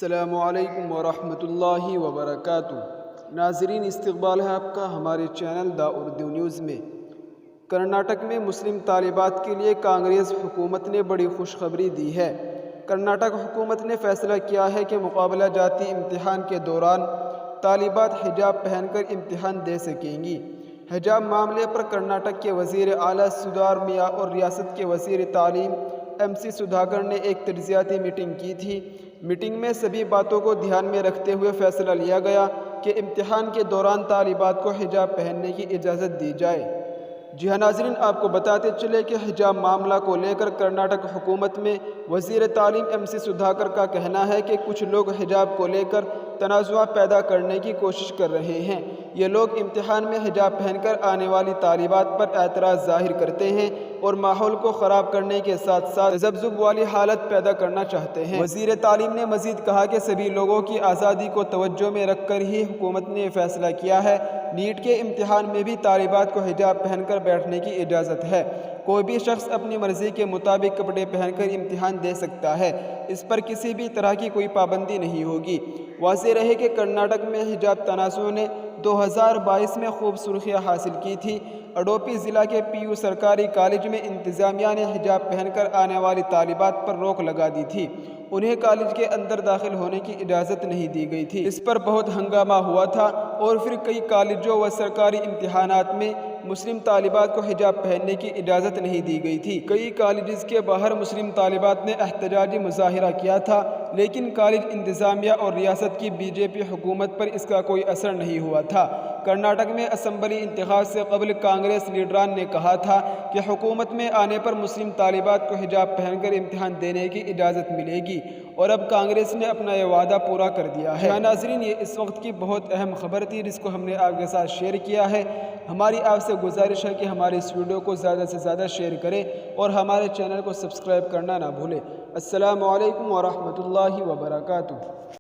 السلام علیکم ورحمۃ اللہ وبرکاتہ۔ ناظرین، استقبال ہے آپ کا ہمارے چینل دا اردو نیوز میں۔ کرناٹک میں مسلم طالبات کے لیے کانگریس حکومت نے بڑی خوشخبری دی ہے۔ کرناٹک حکومت نے فیصلہ کیا ہے کہ مقابلہ جاتی امتحان کے دوران طالبات حجاب پہن کر امتحان دے سکیں گی۔ حجاب معاملے پر کرناٹک کے وزیر اعلیٰ سدھارمیا اور ریاست کے وزیر تعلیم MC سدھاکر نے ایک تجزیاتی میٹنگ کی تھی۔ میٹنگ میں سبھی باتوں کو دھیان میں رکھتے ہوئے فیصلہ لیا گیا کہ امتحان کے دوران طالبات کو حجاب پہننے کی اجازت دی جائے۔ جی ہاں ناظرین، آپ کو بتاتے چلے کہ حجاب معاملہ کو لے کر کرناٹک حکومت میں وزیر تعلیم MC سدھاکر کا کہنا ہے کہ کچھ لوگ حجاب کو لے کر تنازع پیدا کرنے کی کوشش کر رہے ہیں۔ یہ لوگ امتحان میں حجاب پہن کر آنے والی طالبات پر اعتراض ظاہر کرتے ہیں اور ماحول کو خراب کرنے کے ساتھ ساتھ تذبذب والی حالت پیدا کرنا چاہتے ہیں۔ وزیر تعلیم نے مزید کہا کہ سبھی لوگوں کی آزادی کو توجہ میں رکھ کر ہی حکومت نے یہ فیصلہ کیا ہے۔ نیٹ کے امتحان میں بھی طالبات کو حجاب پہن کر بیٹھنے کی اجازت ہے۔ کوئی بھی شخص اپنی مرضی کے مطابق کپڑے پہن کر امتحان دے سکتا ہے، اس پر کسی بھی طرح کی کوئی پابندی نہیں ہوگی۔ واضح رہے کہ کرناٹک میں حجاب تنازع نے 2022 میں خوب سرخیاں حاصل کی تھی۔ اڈوپی ضلع کے PU سرکاری کالج میں انتظامیہ نے حجاب پہن کر آنے والی طالبات پر روک لگا دی تھی۔ انہیں کالج کے اندر داخل ہونے کی اجازت نہیں دی گئی تھی۔ اس پر بہت ہنگامہ ہوا تھا اور پھر کئی کالجوں و سرکاری امتحانات میں مسلم طالبات کو حجاب پہننے کی اجازت نہیں دی گئی تھی۔ کئی کالجز کے باہر مسلم طالبات نے احتجاجی مظاہرہ کیا تھا، لیکن کالج انتظامیہ اور ریاست کی BJP حکومت پر اس کا کوئی اثر نہیں ہوا تھا۔ کرناٹک میں اسمبلی انتخاب سے قبل کانگریس لیڈران نے کہا تھا کہ حکومت میں آنے پر مسلم طالبات کو حجاب پہن کر امتحان دینے کی اجازت ملے گی، اور اب کانگریس نے اپنا یہ وعدہ پورا کر دیا ہے۔ ناظرین، یہ اس وقت کی بہت اہم خبر تھی جس کو ہم نے آپ کے ساتھ شیئر کیا ہے۔ ہماری آپ سے گزارش ہے کہ ہماری اس ویڈیو کو زیادہ سے زیادہ شیئر کریں اور ہمارے چینل کو سبسکرائب کرنا نہ بھولیں۔ السلام علیکم ورحمۃ اللہ وبرکاتہ۔